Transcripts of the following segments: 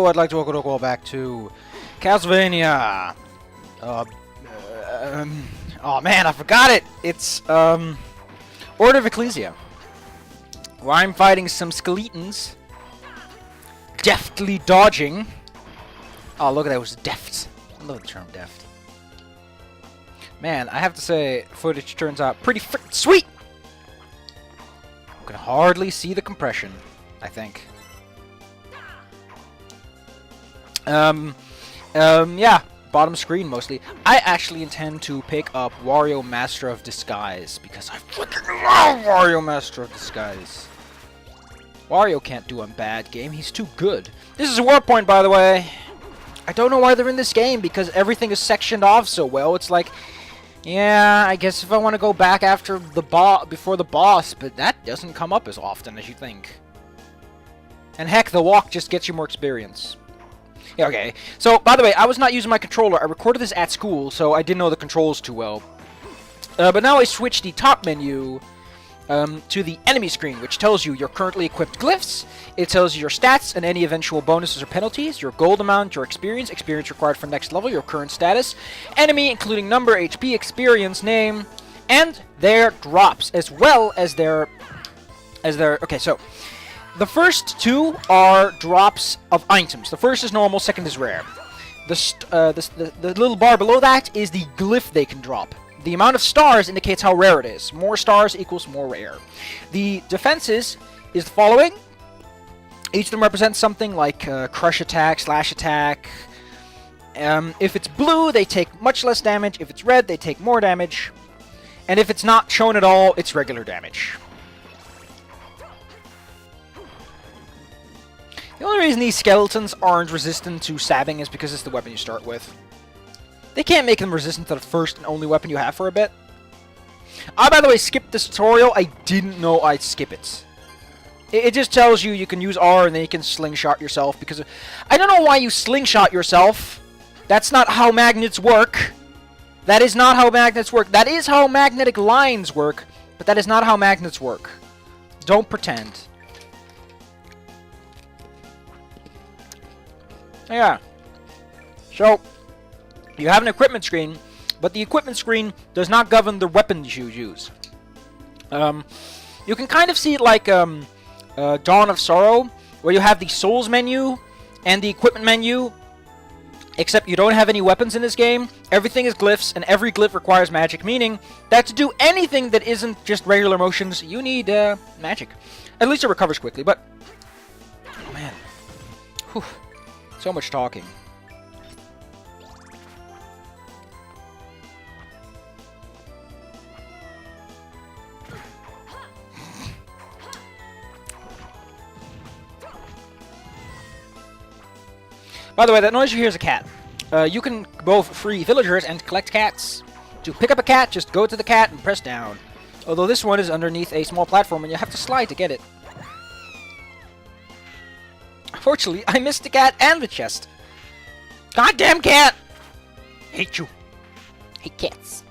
Hello, I'd like to go back to Castlevania. Oh man, I forgot it. It's Order of Ecclesia, where I'm fighting some skeletons, deftly dodging. Oh, look at that, it was deft. I love the term deft. Man, I have to say, footage turns out pretty freaking sweet. You can hardly see the compression, I think. Yeah, bottom screen mostly. I actually intend to pick up Wario Master of Disguise, because I freaking love Wario Master of Disguise. Wario can't do a bad game, he's too good. This is a warp point, by the way. I don't know why they're in this game, because everything is sectioned off so well. It's like, yeah, I guess if I want to go back after the before the boss, but that doesn't come up as often as you think. And heck, the walk just gets you more experience. Yeah, okay. So, by the way, I was not using my controller. I recorded this at school, so I didn't know the controls too well. But now I switched the top menu to the enemy screen, which tells you your currently equipped glyphs. It tells you your stats and any eventual bonuses or penalties, your gold amount, your experience required for next level, your current status, enemy, including number, HP, experience, name, and their drops, as well as their... Okay, so... the first two are drops of items. The first is normal, second is rare. The little bar below that is the glyph they can drop. The amount of stars indicates how rare it is. More stars equals more rare. The defenses is the following. Each of them represents something like crush attack, slash attack. If it's blue, they take much less damage. If it's red, they take more damage. And if it's not shown at all, it's regular damage. The only reason these skeletons aren't resistant to stabbing is because it's the weapon you start with. They can't make them resistant to the first and only weapon you have for a bit. I, by the way, skipped this tutorial. I didn't know I'd skip it. It just tells you can use R and then you can slingshot yourself, because I don't know why you slingshot yourself. That's not how magnets work. That is not how magnets work. That is how magnetic lines work, but that is not how magnets work. Don't pretend. Yeah. So, you have an equipment screen, but the equipment screen does not govern the weapons you use. You can kind of see it like Dawn of Sorrow, where you have the Souls menu and the equipment menu, except you don't have any weapons in this game. Everything is glyphs, and every glyph requires magic, meaning that to do anything that isn't just regular motions, you need magic. At least it recovers quickly, but... oh, man. Whew. So much talking. By the way, that noise you hear is a cat. You can both free villagers and collect cats. To pick up a cat, just go to the cat and press down. Although this one is underneath a small platform and you have to slide to get it. Unfortunately, I missed the cat and the chest. Goddamn cat! Hate you. Hate cats.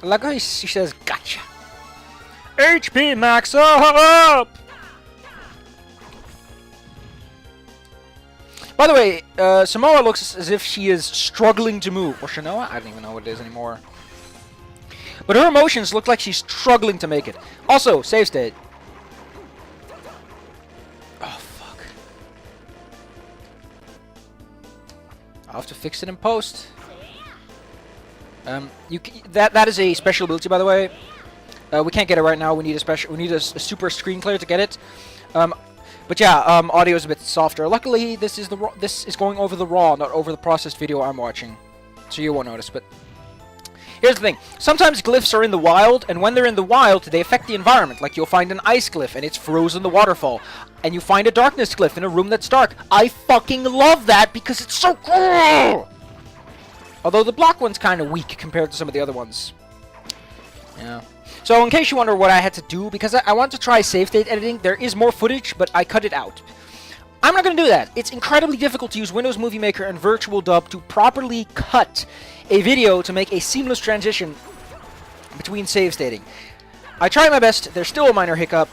Like how she says, gotcha. HP max up! By the way, Samoa looks as if she is struggling to move. Or Shanoa? I don't even know what it is anymore. But her emotions look like she's struggling to make it. Also, save state. Oh, fuck. I'll have to fix it in post. That is a special ability, by the way. We can't get it right now. We need a super screen clear to get it. But yeah, audio is a bit softer. Luckily, this is going over the raw, not over the processed video I'm watching, so you won't notice. But here's the thing: sometimes glyphs are in the wild, and when they're in the wild, they affect the environment. Like you'll find an ice glyph, and it's frozen the waterfall, and you find a darkness glyph in a room that's dark. I fucking love that because it's so cool. Although the block one's kind of weak compared to some of the other ones. Yeah. So in case you wonder what I had to do, because I want to try save state editing, there is more footage, but I cut it out. I'm not going to do that. It's incredibly difficult to use Windows Movie Maker and Virtual Dub to properly cut a video to make a seamless transition between save stating. I try my best. There's still a minor hiccup.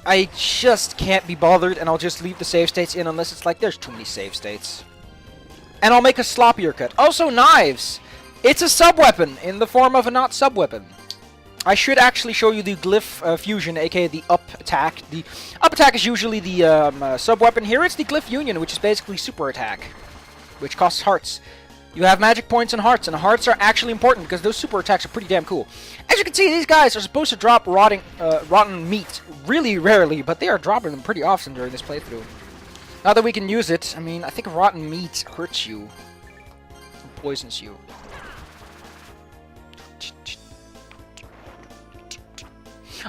I just can't be bothered, and I'll just leave the save states in unless it's like there's too many save states. And I'll make a sloppier cut. Also, knives! It's a sub-weapon in the form of a not sub-weapon. I should actually show you the Glyph fusion, aka the up attack. The up attack is usually the sub-weapon. Here it's the Glyph union, which is basically super attack, which costs hearts. You have magic points and hearts are actually important because those super attacks are pretty damn cool. As you can see, these guys are supposed to drop rotten meat really rarely, but they are dropping them pretty often during this playthrough. Now that we can use it, I mean, I think rotten meat hurts you, poisons you.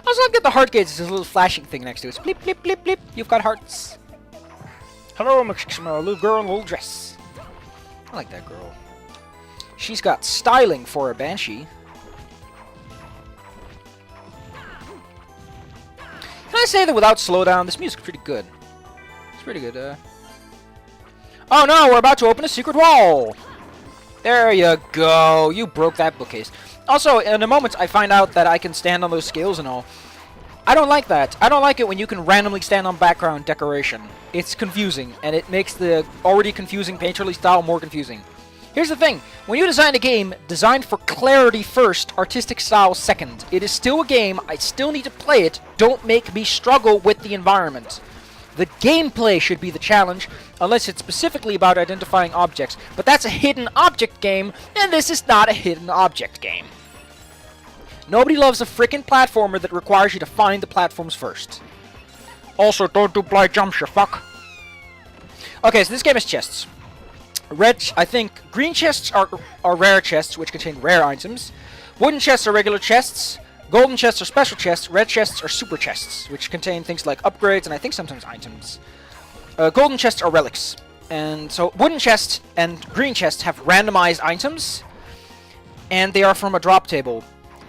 Also, I'll get the heart gauge. There's a little flashing thing next to it. Blip, blip, blip, blip. You've got hearts. Hello, I'm a little girl in a little dress. I like that girl. She's got styling for a banshee. Can I say that without slowdown, this music's pretty good? It's pretty good. Oh no, we're about to open a secret wall. There you go. You broke that bookcase. Also, in a moment, I find out that I can stand on those scales and all. I don't like that. I don't like it when you can randomly stand on background decoration. It's confusing, and it makes the already confusing painterly style more confusing. Here's the thing. When you design a game, designed for clarity first, artistic style second. It is still a game. I still need to play it. Don't make me struggle with the environment. The gameplay should be the challenge, unless it's specifically about identifying objects. But that's a hidden object game, and this is not a hidden object game. Nobody loves a frickin' platformer that requires you to find the platforms first. Also, don't do blind jumps, you fuck. Okay, so this game has chests. I think green chests are rare chests, which contain rare items. Wooden chests are regular chests. Golden chests are special chests. Red chests are super chests, which contain things like upgrades and I think sometimes items. Golden chests are relics. And so wooden chests and green chests have randomized items, and they are from a drop table.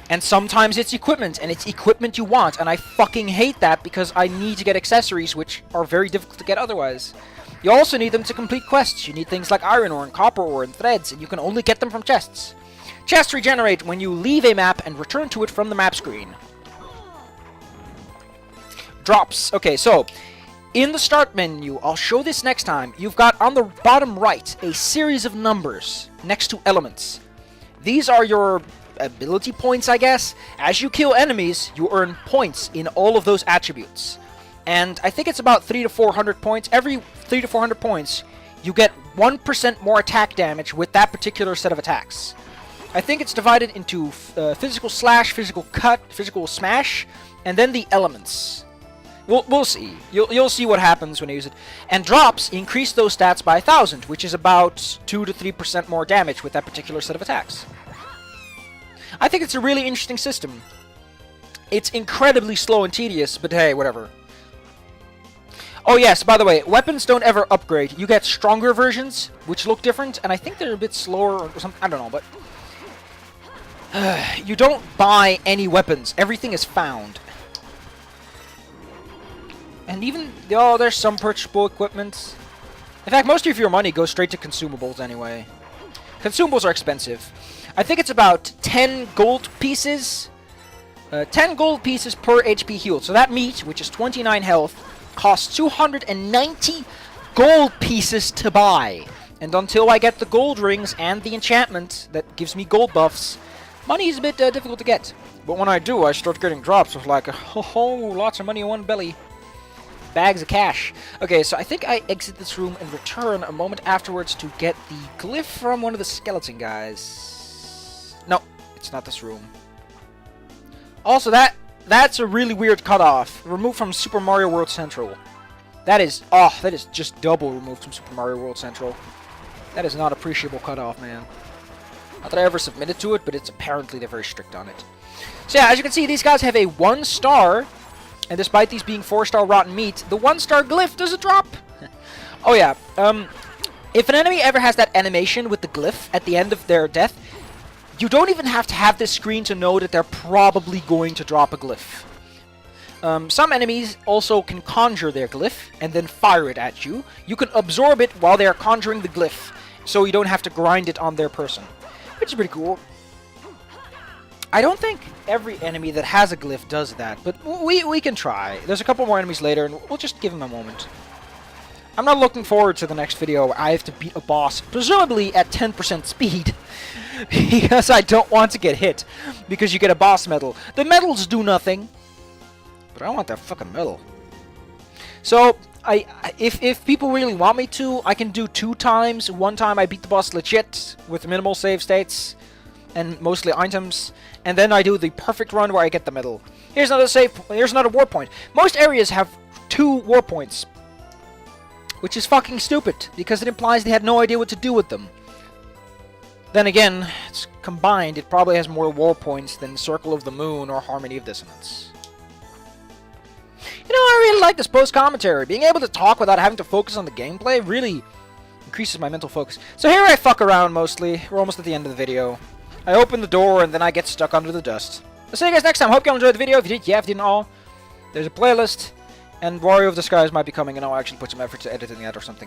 And sometimes it's equipment, and it's equipment you want, and I fucking hate that because I need to get accessories, which are very difficult to get otherwise. You also need them to complete quests. You need things like iron ore and copper ore and threads, and you can only get them from chests. Chests regenerate when you leave a map and return to it from the map screen. Drops. Okay, so in the start menu, I'll show this next time, you've got on the bottom right a series of numbers next to elements. These are your ability points, I guess. As you kill enemies, you earn points in all of those attributes. And I think it's about 300 to 400 points. Every 300 to 400 points, you get 1% more attack damage with that particular set of attacks. I think it's divided into physical slash, physical cut, physical smash, and then the elements. We'll see. You'll see what happens when I use it. And drops increase those stats by 1,000, which is about 2 to 3% more damage with that particular set of attacks. I think it's a really interesting system. It's incredibly slow and tedious, but hey, whatever. Oh yes, by the way, weapons don't ever upgrade. You get stronger versions, which look different, and I think they're a bit slower or something. I don't know, but you don't buy any weapons. Everything is found. And even, oh, there's some purchasable equipment. In fact, most of your money goes straight to consumables anyway. Consumables are expensive. I think it's about 10 gold pieces. 10 gold pieces per HP healed. So that meat, which is 29 health, costs 290 gold pieces to buy. And until I get the gold rings and the enchantment that gives me gold buffs, money is a bit difficult to get. But when I do, I start getting drops with like, oh, lots of money in one belly. Bags of cash. Okay, so I think I exit this room and return a moment afterwards to get the glyph from one of the skeleton guys. No, it's not this room. Also, that's a really weird cutoff. Removed from Super Mario World Central. That is just double removed from Super Mario World Central. That is not appreciable cutoff, man. Not that I ever submitted to it, but it's apparently they're very strict on it. So yeah, as you can see, these guys have a 1 star. And despite these being 4-star rotten meat, the 1-star glyph doesn't drop. Oh yeah, if an enemy ever has that animation with the glyph at the end of their death, you don't even have to have this screen to know that they're probably going to drop a glyph. Some enemies also can conjure their glyph and then fire it at you. You can absorb it while they are conjuring the glyph, so you don't have to grind it on their person, which is pretty cool. I don't think every enemy that has a glyph does that, but we can try. There's a couple more enemies later, and we'll just give him a moment. I'm not looking forward to the next video where I have to beat a boss, presumably at 10% speed, because I don't want to get hit, because you get a boss medal. The medals do nothing, but I want that fucking medal. So, if people really want me to, I can do 2 times. One time I beat the boss legit, with minimal save states, and mostly items, and then I do the perfect run where I get the medal. Here's another war point. Most areas have 2 war points, which is fucking stupid, because it implies they had no idea what to do with them. Then again, it's combined, it probably has more war points than Circle of the Moon or Harmony of Dissonance. You know, I really like this post-commentary. Being able to talk without having to focus on the gameplay really increases my mental focus. So here I fuck around mostly. We're almost at the end of the video. I open the door and then I get stuck under the dust. I'll see you guys next time. Hope you all enjoyed the video. If you did, yeah. If you didn't all, there's a playlist. And Wario of Disguise might be coming, and I'll actually put some effort to editing that or something.